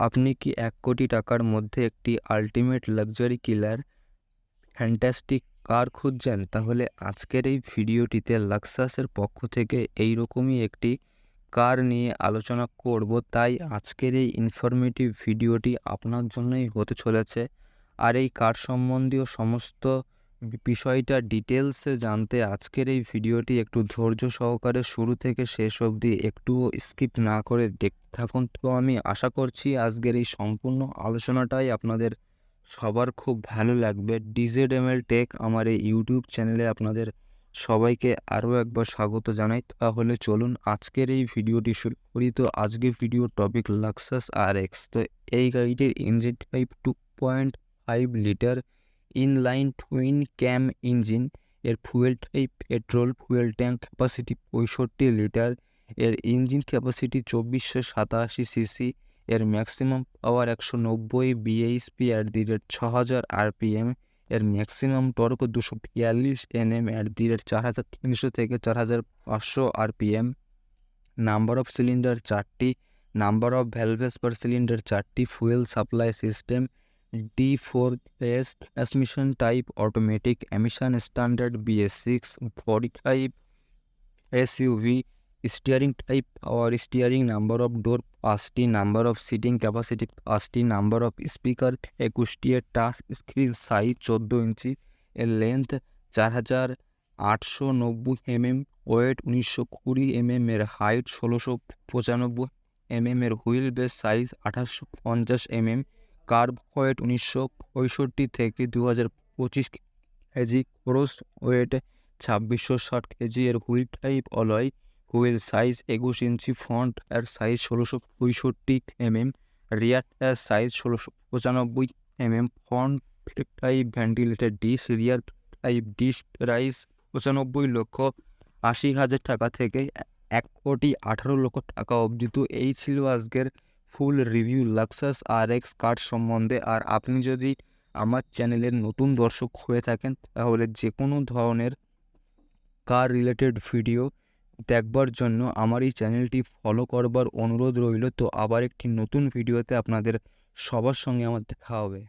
আপনি কি ১ কোটি টাকার মধ্যে একটি আল্টিমেট লাক্সারি কিলার ফ্যান্টাস্টিক কার খুঁজছেন? তাহলে আজকের এই ভিডিওটিতে লাক্সাসের পক্ষ থেকে এইরকমই একটি কার নিয়ে আলোচনা করব। তাই আজকের এই ইনফরমেটিভ ভিডিওটি আপনার জন্যই হতে চলেছে। আর এই কার সম্বন্ধীয় সমস্ত বিষয়টা ডিটেলসে জানতে আজকের এই ভিডিওটি একটু ধৈর্য সহকারে শুরু থেকে শেষ অবধি একটুও স্কিপ না করে দেখতে থাকুন। তো আমি আশা করছি আজকের এই সম্পূর্ণ আলোচনাটাই আপনাদের সবার খুব ভালো লাগবে। ডিজেডএমএল টেক আমার এই ইউটিউব চ্যানেলে আপনাদের সবাইকে আরও একবার স্বাগত জানাই। তাহলে চলুন আজকের এই ভিডিওটি শুরু করি। তো আজকের ভিডিওর টপিক লাক্সাস RX। তো এই গাড়িটির engine type 2.5 litre inline twin cam engine. এর fuel type petrol, fuel tank capacity 65 litre. এর ইঞ্জিন ক্যাপাসিটি 2487 সিসি। এর maximum power 190 bhp at the rate 6000 rpm। এর maximum torque 242 Nm at the rate 4300 থেকে 4500 rpm। Number of cylinder 4টি। Number of valves per cylinder 4টি। Fuel supply system D4 phase transmission type automatic. Emission standard BS6। Body type SUV। Steering type power steering. Number of door 5টি। Number of seating capacity 5টি। Number of speaker 21টি। এর touch screen size 14 inch. এর length 4890 mm। Weight 1920 mm। এর height 1695 mm। এর wheel base size 2850 mm। Kerb weight 1965 থেকে 2025 KG. Gross weight 2660 KG. এর wheel type alloy. Wheel size 21 inch. Front এর সাইজ 1665 mm। রিয়ার এর সাইজ 1695 mm। Front type ventilated disc. Rear type disc. Price 95,80,000 টাকা থেকে 1,18,00,000 টাকা অবধি। তো এই ছিল আজকের ফুল রিভিউ লাক্সাস RX কার সম্বন্ধে। আর আপনি যদি আমার চ্যানেলের নতুন দর্শক হয়ে থাকেন তাহলে যে কোনো ধরনের কার রিলেটেড ভিডিও দেখবার জন্য আমার এই চ্যানেলটি ফলো করবার অনুরোধ রইল। তো আবার একটি নতুন ভিডিওতে আপনাদের সবার সঙ্গে আমার দেখা হবে।